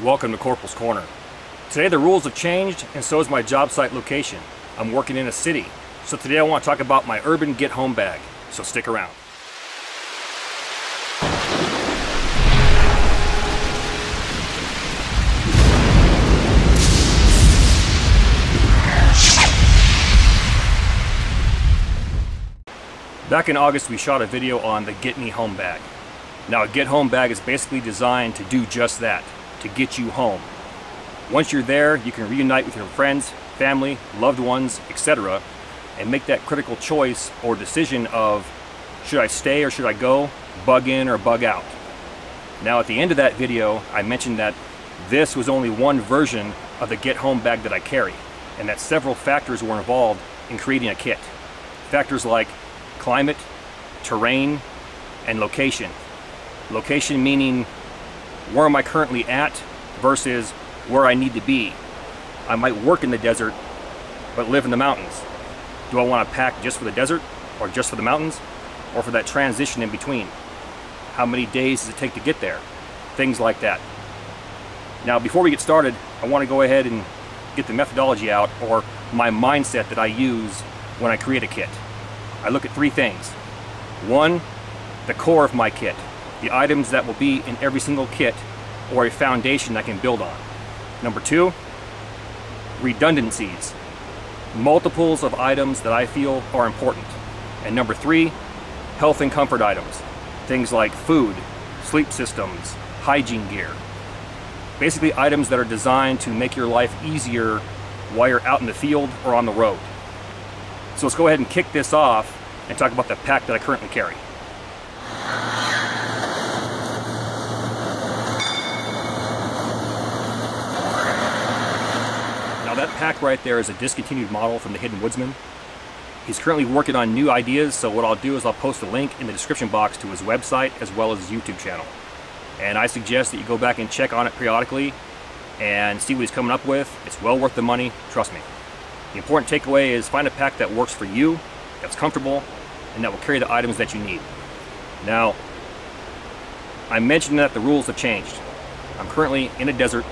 Welcome to Corporals Corner. Today the rules have changed and so is my job site location. I'm working in a city. So today I want to talk about my urban get home bag. So stick around. Back in August we shot a video on the Get Me Home bag. Now a get home bag is basically designed to do just that, to get you home. Once you're there, you can reunite with your friends, family, loved ones, etc. and make that critical choice or decision of should I stay or should I go, bug in or bug out. Now at the end of that video, I mentioned that this was only one version of the get home bag that I carry and that several factors were involved in creating a kit. Factors like climate, terrain, and location. Location meaning where am I currently at versus where I need to be. I might work in the desert but live in the mountains. Do I want to pack just for the desert or just for the mountains or for that transition in between? How many days does it take to get there? Things like that. Now before we get started, I want to go ahead and get the methodology out or my mindset that I use when I create a kit. I look at three things. One, the core of my kit. The items that will be in every single kit or a foundation I can build on. Number two, redundancies. Multiples of items that I feel are important. And number three, health and comfort items. Things like food, sleep systems, hygiene gear. Basically items that are designed to make your life easier while you're out in the field or on the road. So let's go ahead and kick this off and talk about the pack that I currently carry. Now that pack right there is a discontinued model from the Hidden Woodsman. He's currently working on new ideas, so what I'll do is I'll post a link in the description box to his website as well as his YouTube channel. And I suggest that you go back and check on it periodically and see what he's coming up with. It's well worth the money, trust me. The important takeaway is find a pack that works for you, that's comfortable, and that will carry the items that you need. Now, I mentioned that the rules have changed. I'm currently in a desert,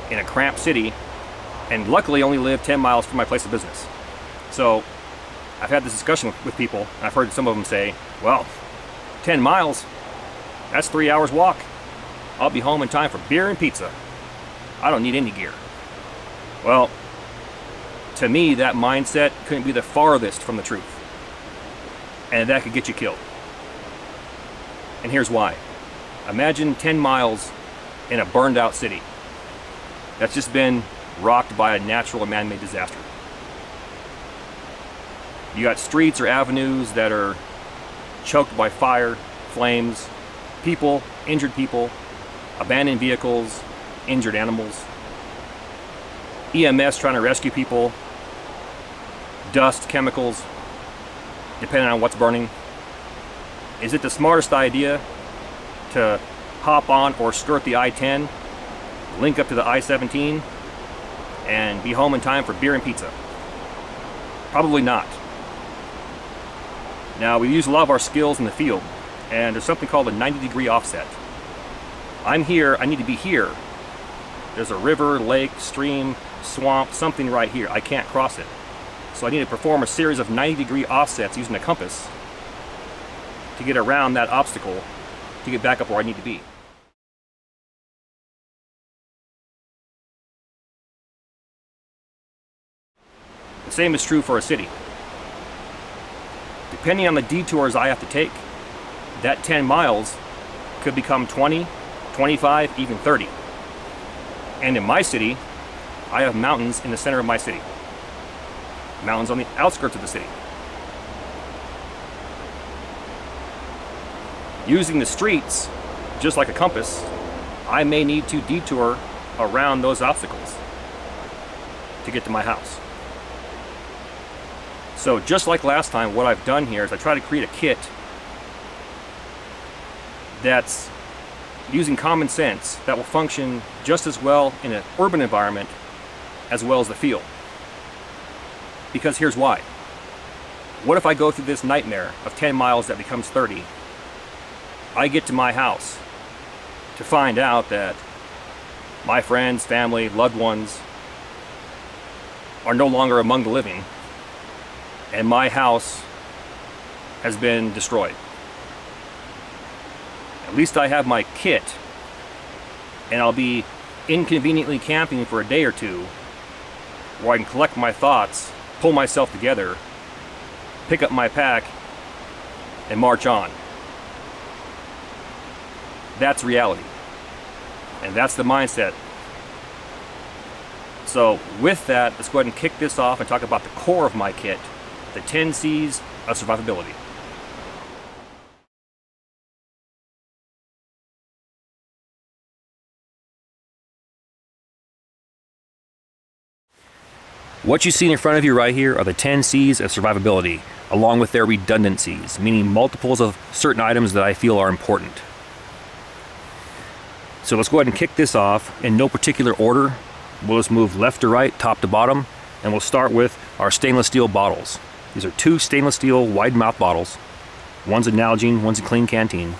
in a cramped city, and luckily only live 10 miles from my place of business. So, I've had this discussion with people, and I've heard some of them say, well, 10 miles, that's 3 hours walk. I'll be home in time for beer and pizza. I don't need any gear. Well, to me, that mindset couldn't be the farthest from the truth. And that could get you killed. And here's why. Imagine 10 miles in a burned out city that's just been rocked by a natural or man-made disaster. You got streets or avenues that are choked by fire, flames, people, injured people, abandoned vehicles, injured animals, EMS trying to rescue people, dust, chemicals, depending on what's burning. Is it the smartest idea to hop on or skirt the I-10, link up to the I-17, and be home in time for beer and pizza? Probably not. Now, we use a lot of our skills in the field, and there's something called a 90-degree offset. I'm here, I need to be here. There's a river, lake, stream, swamp, something right here. I can't cross it. So I need to perform a series of 90-degree offsets using a compass to get around that obstacle to get back up where I need to be. The same is true for a city. Depending on the detours I have to take, that 10 miles could become 20, 25, even 30. And in my city, I have mountains in the center of my city. Mountains on the outskirts of the city. Using the streets, just like a compass, I may need to detour around those obstacles to get to my house. So just like last time, what I've done here is I try to create a kit that's using common sense that will function just as well in an urban environment as well as the field. Because here's why. What if I go through this nightmare of 10 miles that becomes 30? I get to my house to find out that my friends, family, loved ones are no longer among the living, and my house has been destroyed. At least I have my kit, and I'll be inconveniently camping for a day or two where I can collect my thoughts, pull myself together, pick up my pack, and march on. That's reality. And that's the mindset. So with that, let's go ahead and kick this off and talk about the core of my kit, the 10 C's of survivability. What you see in front of you right here are the 10 C's of survivability, along with their redundancies, meaning multiples of certain items that I feel are important. So let's go ahead and kick this off in no particular order. We'll just move left to right, top to bottom, and we'll start with our stainless steel bottles. These are 2 stainless steel wide mouth bottles. One's a Nalgene, one's a Clean Canteen.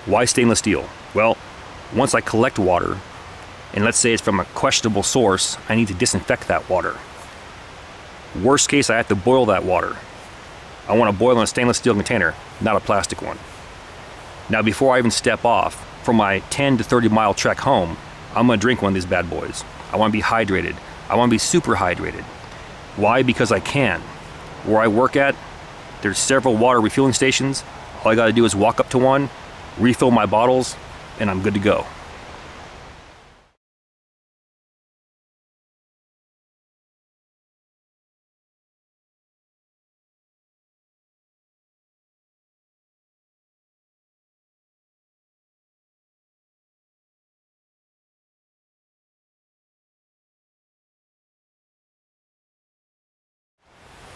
Why stainless steel? Well, once I collect water, and let's say it's from a questionable source, I need to disinfect that water. Worst case, I have to boil that water. I want to boil in a stainless steel container, not a plastic one. Now, before I even step off for my 10 to 30 mile trek home, I'm going to drink one of these bad boys. I want to be hydrated. I want to be super hydrated. Why? Because I can. Where I work at, there's several water refueling stations. All I got to do is walk up to one, refill my bottles, and I'm good to go.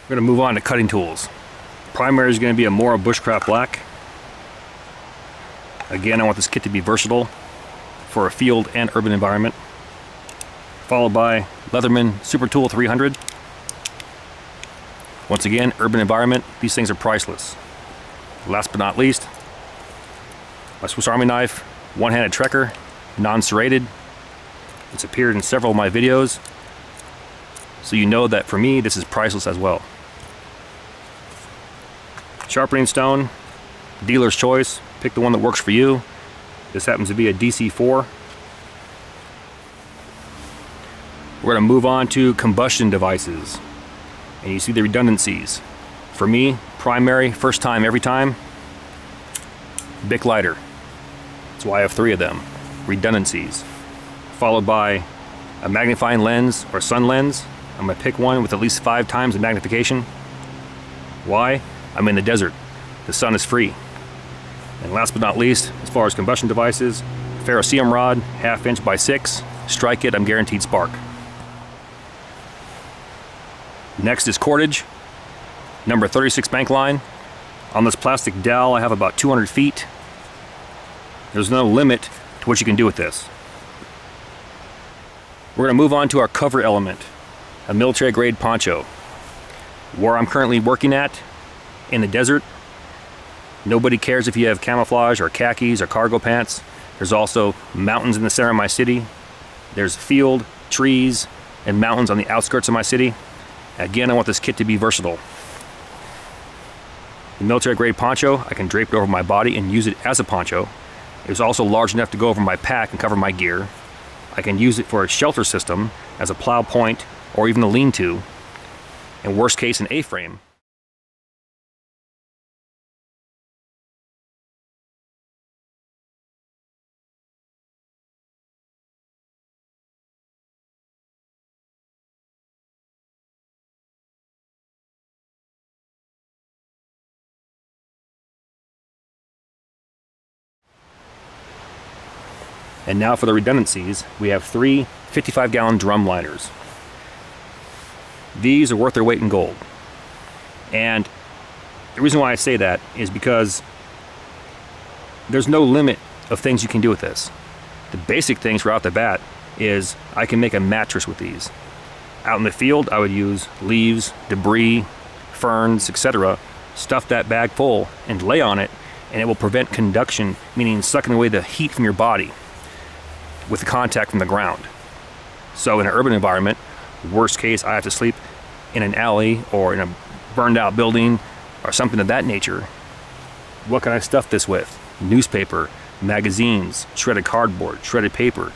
We're going to move on to cutting tools. Primary is going to be a Mora Bushcraft Black. Again, I want this kit to be versatile for a field and urban environment. Followed by Leatherman Super Tool 300. Once again, urban environment, these things are priceless. Last but not least, my Swiss Army knife, one-handed trekker, non-serrated. It's appeared in several of my videos, so you know that for me, this is priceless as well. Sharpening stone, dealer's choice. Pick the one that works for you. This happens to be a DC4. We're going to move on to combustion devices. And you see the redundancies. For me, primary, first time, every time. Bic lighter. That's why I have 3 of them. Redundancies. Followed by a magnifying lens or sun lens. I'm going to pick one with at least 5 times the magnification. Why? I'm in the desert. The sun is free. And last but not least, as far as combustion devices, ferrocerium rod, 1/2 inch by 6. Strike it, I'm guaranteed spark. Next is cordage. Number 36 bank line. On this plastic dowel, I have about 200 feet. There's no limit to what you can do with this. We're going to move on to our cover element, a military grade poncho. Where I'm currently working at, in the desert, nobody cares if you have camouflage or khakis or cargo pants. There's also mountains in the center of my city. There's field, trees, and mountains on the outskirts of my city. Again, I want this kit to be versatile. The military grade poncho, I can drape it over my body and use it as a poncho. It's also large enough to go over my pack and cover my gear. I can use it for a shelter system, as a plow point, or even a lean-to. In worst case, an A-frame. And now for the redundancies, we have 3 55-gallon drum liners. These are worth their weight in gold. And the reason why I say that is because there's no limit of things you can do with this. The basic things right off the bat is I can make a mattress with these. Out in the field, I would use leaves, debris, ferns, etc. Stuff that bag full and lay on it, and it will prevent conduction, meaning sucking away the heat from your body. with the contact from the ground. So in an urban environment, worst case, I have to sleep in an alley or in a burned out building or something of that nature. What can I stuff this with? Newspaper, magazines, shredded cardboard, shredded paper.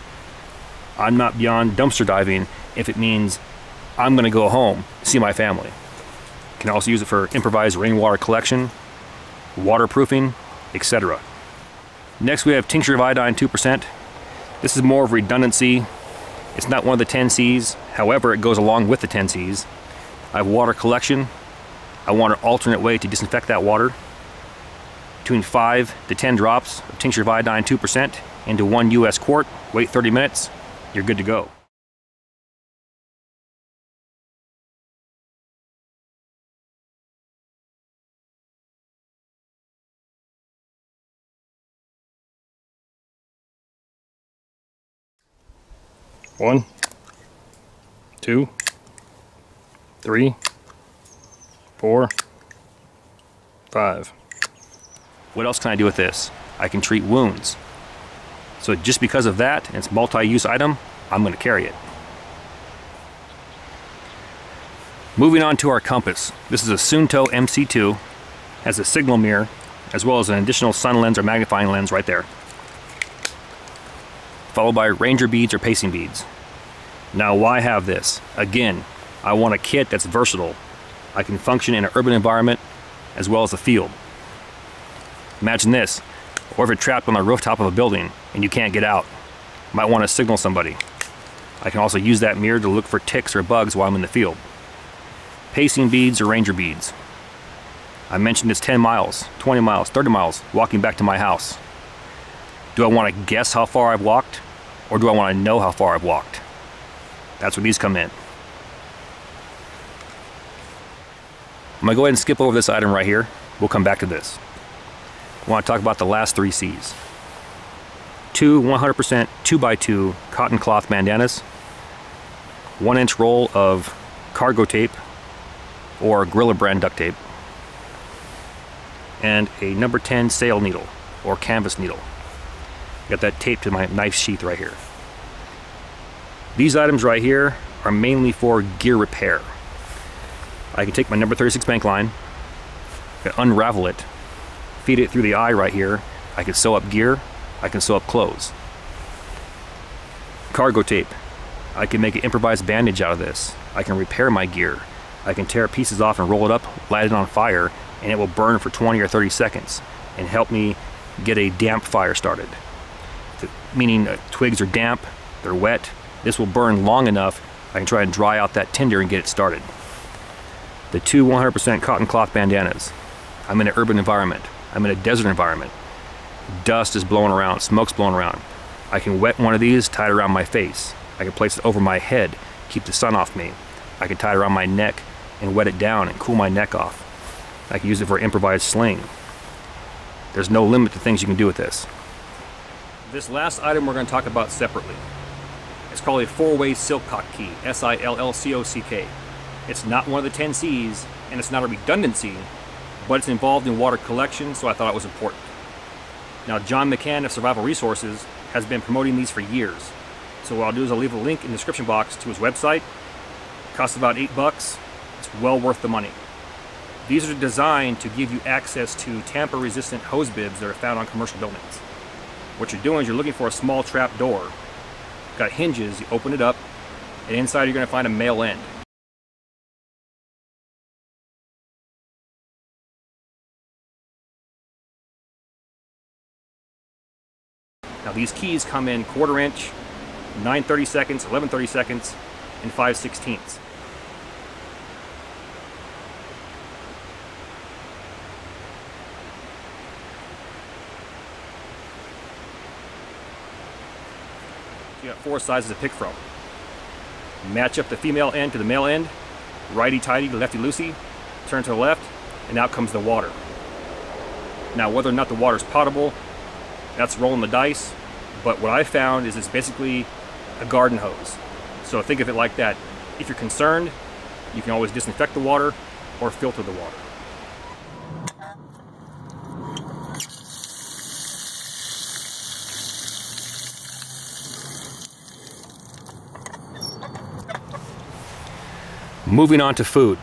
I'm not beyond dumpster diving if it means I'm going to go home, see my family. Can also use it for improvised rainwater collection, waterproofing, etc. Next we have tincture of iodine 2%. This is more of redundancy. It's not one of the 10 C's, however it goes along with the 10 C's. I have water collection. I want an alternate way to disinfect that water. Between 5 to 10 drops of tincture of iodine 2% into 1 US quart, wait 30 minutes, you're good to go. One, 2, 3, 4, 5. What else can I do with this? I can treat wounds. So just because of that, and it's a multi-use item, I'm going to carry it. Moving on to our compass. This is a Suunto MC2. Has a signal mirror, as well as an additional sun lens or magnifying lens right there. Followed by ranger beads or pacing beads. Now why have this? Again, I want a kit that's versatile. I can function in an urban environment as well as the field. Imagine this, or if you're trapped on the rooftop of a building and you can't get out, might want to signal somebody. I can also use that mirror to look for ticks or bugs while I'm in the field. Pacing beads or ranger beads. I mentioned it's 10 miles, 20 miles, 30 miles walking back to my house. Do I want to guess how far I've walked? Or do I want to know how far I've walked? That's where these come in. I'm going to go ahead and skip over this item right here. We'll come back to this. I want to talk about the last 3 C's. 2 100% 2x2 cotton cloth bandanas. 1-inch roll of cargo tape or Gorilla brand duct tape. And a number 10 sail needle or canvas needle. Got that taped to my knife sheath right here. These items right here are mainly for gear repair. I can take my number 36 bank line, I can unravel it, feed it through the eye right here. I can sew up gear, I can sew up clothes. Cargo tape. I can make an improvised bandage out of this. I can repair my gear. I can tear pieces off and roll it up, light it on fire, and it will burn for 20 or 30 seconds and help me get a damp fire started. Meaning twigs are damp, they're wet. This will burn long enough I can try and dry out that tinder and get it started. The 2 100% cotton cloth bandanas. I'm in an urban environment. I'm in a desert environment. Dust is blowing around, smoke's blowing around. I can wet one of these, tie it around my face. I can place it over my head, keep the sun off me. I can tie it around my neck and wet it down and cool my neck off. I can use it for an improvised sling. There's no limit to things you can do with this. This last item we're going to talk about separately. It's called a 4-way Silcock Key, S-I-L-L-C-O-C-K. It's not one of the 10 C's, and it's not a redundancy, but it's involved in water collection, so I thought it was important. Now, John McCann of Survival Resources has been promoting these for years. So what I'll do is I'll leave a link in the description box to his website. It costs about $8. It's well worth the money. These are designed to give you access to tamper-resistant hose bibs that are found on commercial buildings. What you're doing is you're looking for a small trap door. Got hinges, you open it up, and inside you're going to find a male end. Now these keys come in 1/4 inch, 9/32, 11/32, and 5/16. You got 4 sizes to pick from. Match up the female end to the male end, righty-tighty to lefty-loosey, turn to the left, and out comes the water. Now whether or not the water is potable, that's rolling the dice, but what I found is it's basically a garden hose. So think of it like that. If you're concerned, you can always disinfect the water or filter the water. Moving on to food.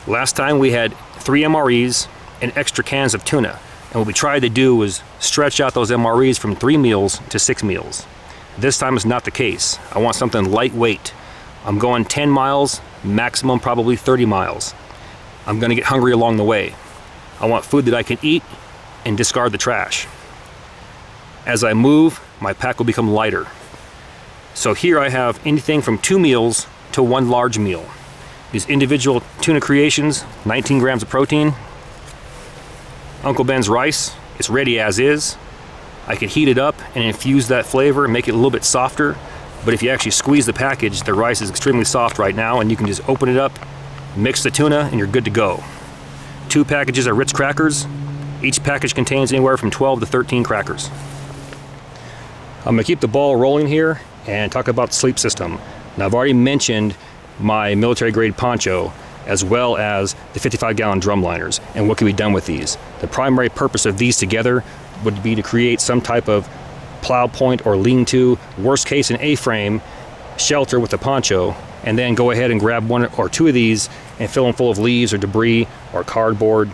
Last time we had 3 MREs and extra cans of tuna. And what we tried to do was stretch out those MREs from 3 meals to 6 meals. This time it's not the case. I want something lightweight. I'm going 10 miles, maximum probably 30 miles. I'm gonna get hungry along the way. I want food that I can eat and discard the trash. As I move, my pack will become lighter. So here I have anything from 2 meals to 1 large meal. These individual tuna creations, 19 grams of protein. Uncle Ben's rice, it's ready as is. I can heat it up and infuse that flavor and make it a little bit softer. But if you actually squeeze the package, the rice is extremely soft right now, and you can just open it up, mix the tuna, and you're good to go. 2 packages of Ritz crackers. Each package contains anywhere from 12 to 13 crackers. I'm gonna keep the ball rolling here and talk about the sleep system. Now, I've already mentioned my military grade poncho, as well as the 55-gallon drum liners, and what can be done with these. The primary purpose of these together would be to create some type of plow point or lean-to, worst case an A-frame, shelter with the poncho, and then go ahead and grab 1 or 2 of these and fill them full of leaves or debris or cardboard,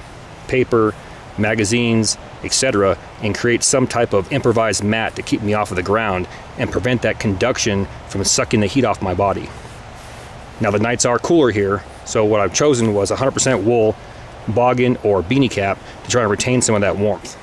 paper, magazines, etc., and create some type of improvised mat to keep me off of the ground and prevent that conduction from sucking the heat off my body. Now, the nights are cooler here, so what I've chosen was 100% wool, boggin, or beanie cap to try and retain some of that warmth.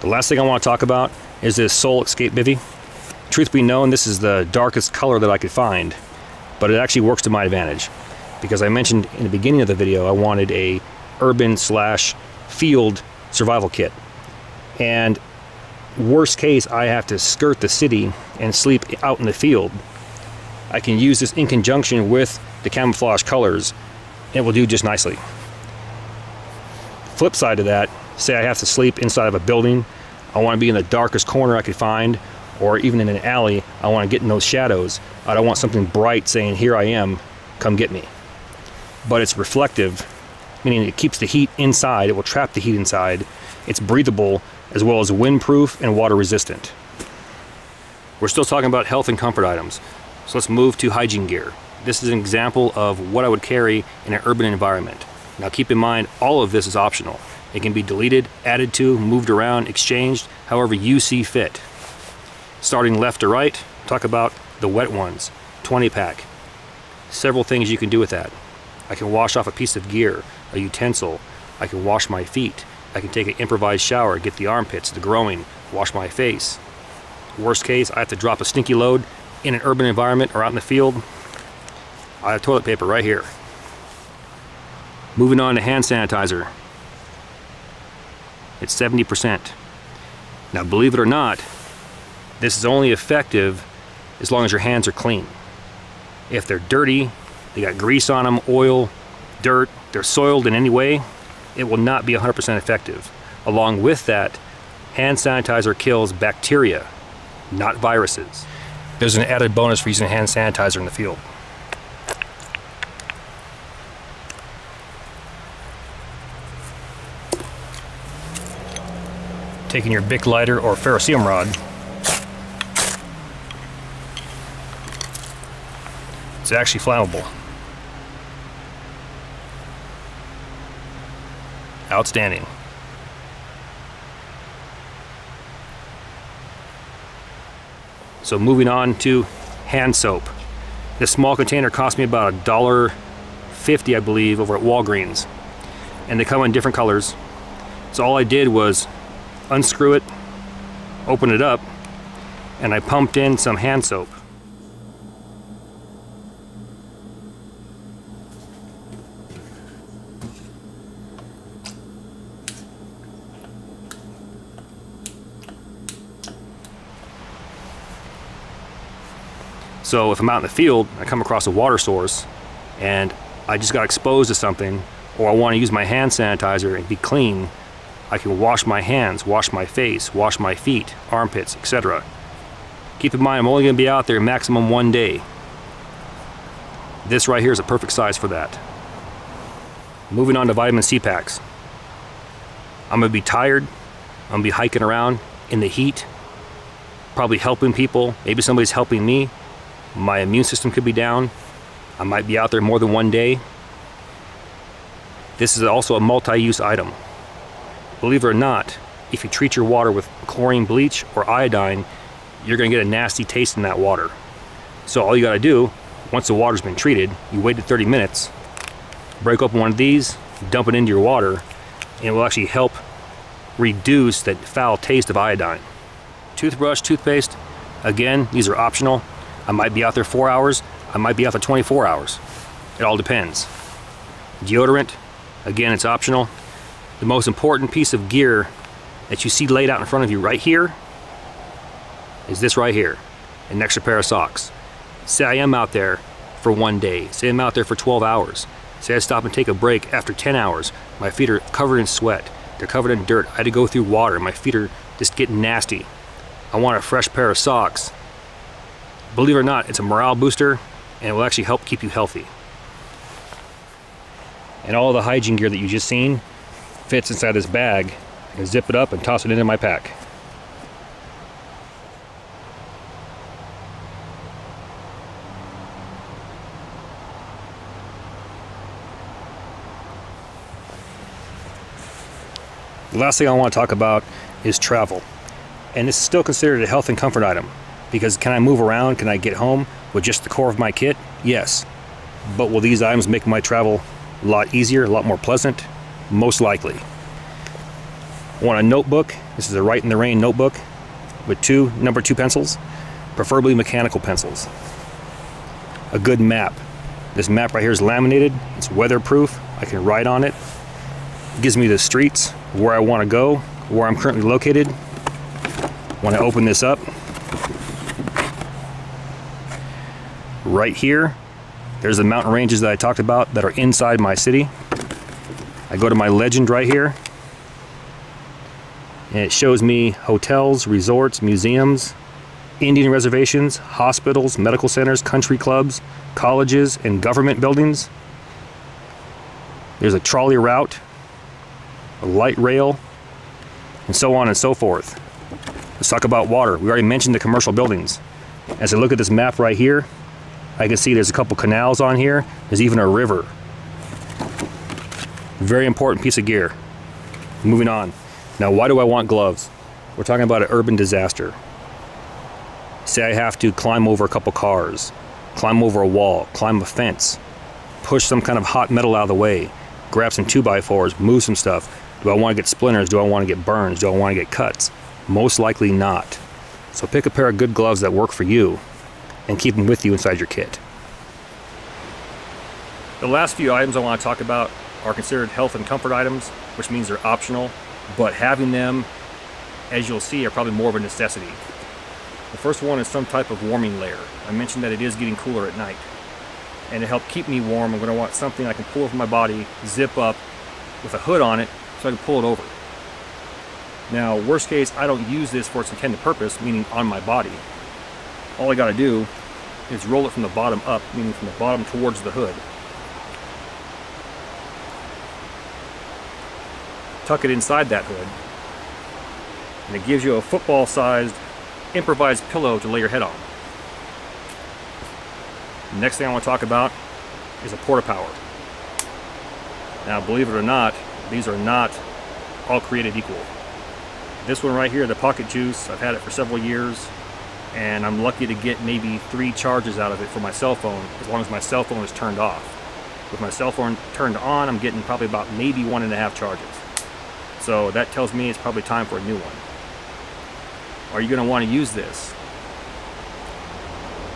The last thing I want to talk about is this Soul Escape Bivy. Truth be known, this is the darkest color that I could find, but it actually works to my advantage, because I mentioned in the beginning of the video I wanted a urban/field survival kit, and worst case I have to skirt the city and sleep out in the field. I can use this in conjunction with the camouflage colors, and it will do just nicely. Flip side of that, say I have to sleep inside of a building, I want to be in the darkest corner I could find, or even in an alley, I want to get in those shadows. I don't want something bright saying, "Here I am, come get me." But it's reflective, meaning it keeps the heat inside, it will trap the heat inside. It's breathable, as well as windproof and water resistant. We're still talking about health and comfort items, so let's move to hygiene gear. This is an example of what I would carry in an urban environment. Now keep in mind, all of this is optional. It can be deleted, added to, moved around, exchanged, however you see fit. Starting left to right, talk about the wet ones, 20 pack. Several things you can do with that. I can wash off a piece of gear, a utensil. I can wash my feet. I can take an improvised shower, get the armpits, the groin, wash my face. Worst case, I have to drop a stinky load in an urban environment or out in the field. I have toilet paper right here. Moving on to hand sanitizer. It's 70%. Now, believe it or not, this is only effective as long as your hands are clean. If they're dirty, they got grease on them, oil, dirt, they're soiled in any way, it will not be 100% effective. Along with that, hand sanitizer kills bacteria, not viruses. There's an added bonus for using hand sanitizer in the field. Taking your Bic lighter or ferrocerium rod, it's actually flammable. Outstanding. So moving on to hand soap. This small container cost me about $1.50, I believe, over at Walgreens. And they come in different colors. So all I did was unscrew it, open it up, and I pumped in some hand soap. So if I'm out in the field, I come across a water source and I just got exposed to something, or I want to use my hand sanitizer and be clean, I can wash my hands, wash my face, wash my feet, armpits, etc. Keep in mind, I'm only going to be out there maximum 1 day. This right here is a perfect size for that. Moving on to vitamin C packs. I'm going to be tired. I'm going to be hiking around in the heat, probably helping people. Maybe somebody's helping me. My immune system could be down. I might be out there more than 1 day. This is also a multi-use item. Believe it or not, if you treat your water with chlorine bleach or iodine, you're going to get a nasty taste in that water. So all you got to do, once the water's been treated, you wait 30 minutes, break open one of these, dump it into your water, and it will actually help reduce that foul taste of iodine. Toothbrush, toothpaste, again, these are optional. I might be out there 4 hours, I might be out there 24 hours. It all depends. Deodorant, again, it's optional. The most important piece of gear that you see laid out in front of you right here is this right here, an extra pair of socks. Say I am out there for 1 day, say I'm out there for 12 hours, say I stop and take a break after 10 hours, my feet are covered in sweat, they're covered in dirt, I had to go through water, my feet are just getting nasty. I want a fresh pair of socks. Believe it or not, it's a morale booster and it will actually help keep you healthy. And all the hygiene gear that you just seen fits inside this bag. I can zip it up and toss it into my pack. The last thing I want to talk about is travel. And this is still considered a health and comfort item, because can I move around, can I get home with just the core of my kit? Yes. But will these items make my travel a lot easier, a lot more pleasant? Most likely. I want a notebook. This is a Write in the Rain notebook with number 2 pencils, preferably mechanical pencils. A good map. This map right here is laminated, it's weatherproof, I can write on it. It gives me the streets, where I want to go, where I'm currently located. When I open this up, right here, there's the mountain ranges that I talked about that are inside my city. I go to my legend right here, and it shows me hotels, resorts, museums, Indian reservations, hospitals, medical centers, country clubs, colleges, and government buildings. There's a trolley route, a light rail, and so on and so forth. Let's talk about water. We already mentioned the commercial buildings. As I look at this map right here, I can see there's a couple canals on here. There's even a river. Very important piece of gear. Moving on. Now, why do I want gloves? We're talking about an urban disaster. Say I have to climb over a couple cars, climb over a wall, climb a fence, push some kind of hot metal out of the way, grab some 2x4s, move some stuff. Do I want to get splinters? Do I want to get burns? Do I want to get cuts? Most likely not. So pick a pair of good gloves that work for you and keep them with you inside your kit. The last few items I want to talk about are considered health and comfort items, which means they're optional, but having them, as you'll see, are probably more of a necessity. The first one is some type of warming layer. I mentioned that it is getting cooler at night. And to help keep me warm, I'm going to want something I can pull over my body, zip up with a hood on it so I can pull it over. Now, worst case, I don't use this for its intended purpose, meaning on my body. All I got to do is roll it from the bottom up, meaning from the bottom towards the hood. Tuck it inside that hood, and it gives you a football-sized improvised pillow to lay your head on. The next thing I want to talk about is a porta-power. Now, believe it or not, these are not all created equal. This one right here, the Pocket Juice, I've had it for several years, and I'm lucky to get maybe 3 charges out of it for my cell phone, as long as my cell phone is turned off. With my cell phone turned on, I'm getting probably about maybe 1.5 charges. So that tells me it's probably time for a new one. Are you going to want to use this?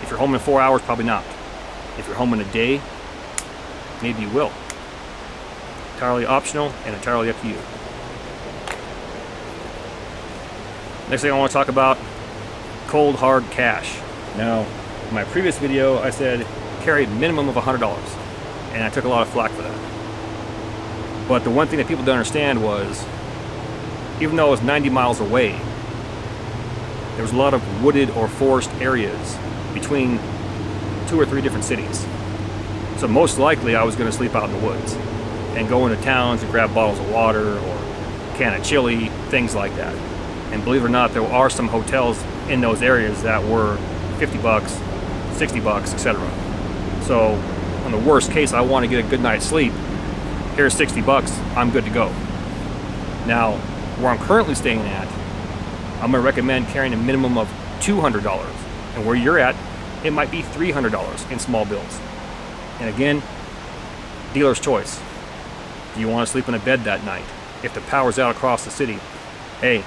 If you're home in 4 hours, probably not. If you're home in a day, maybe you will. Entirely optional and entirely up to you. Next thing I want to talk about, cold hard cash. Now, in my previous video, I said carry a minimum of $100, and I took a lot of flack for that. But the one thing that people didn't understand was even though it was 90 miles away, there was a lot of wooded or forest areas between 2 or 3 different cities. So most likely I was going to sleep out in the woods and go into towns and grab bottles of water or a can of chili, things like that. And believe it or not, there are some hotels in those areas that were 50 bucks, 60 bucks, etc. So in the worst case, I want to get a good night's sleep. Here's 60 bucks, I'm good to go. Now, where I'm currently staying at, I'm going to recommend carrying a minimum of $200. And where you're at, it might be $300 in small bills. And again, dealer's choice. Do you want to sleep in a bed that night? If the power's out across the city, hey,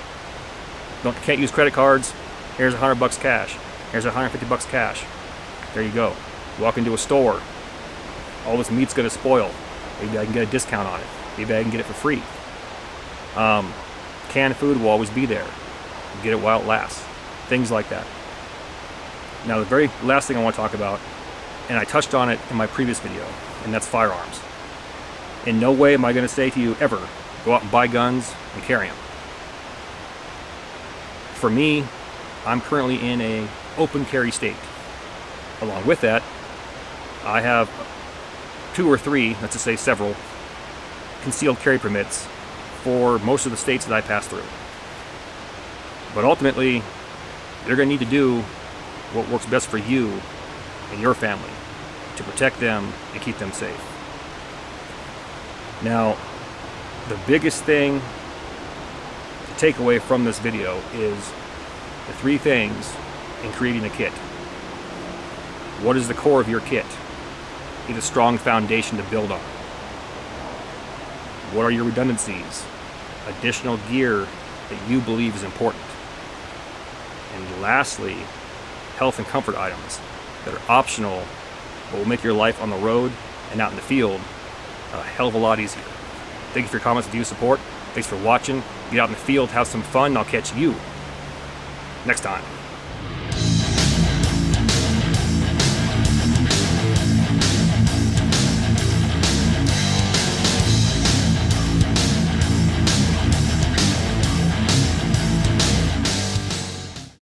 can't use credit cards, here's $100 cash. Here's $150 cash. There you go. Walk into a store. All this meat's going to spoil. Maybe I can get a discount on it. Maybe I can get it for free. Canned food will always be there. Get it while it lasts. Things like that. Now the very last thing I want to talk about, and I touched on it in my previous video, and that's firearms. In no way am I going to say to you ever, go out and buy guns and carry them. For me, I'm currently in an open carry state. Along with that, I have 2 or 3, let's just say several, concealed carry permits for most of the states that I pass through. But ultimately, you're going to need to do what works best for you and your family to protect them and keep them safe. Now, the biggest thing to take away from this video is the 3 things in creating a kit. What is the core of your kit? Need a strong foundation to build on. What are your redundancies? Additional gear that you believe is important. And lastly, health and comfort items that are optional but will make your life on the road and out in the field a hell of a lot easier. Thank you for your comments and view support. Thanks for watching. Get out in the field, have some fun, and I'll catch you next time.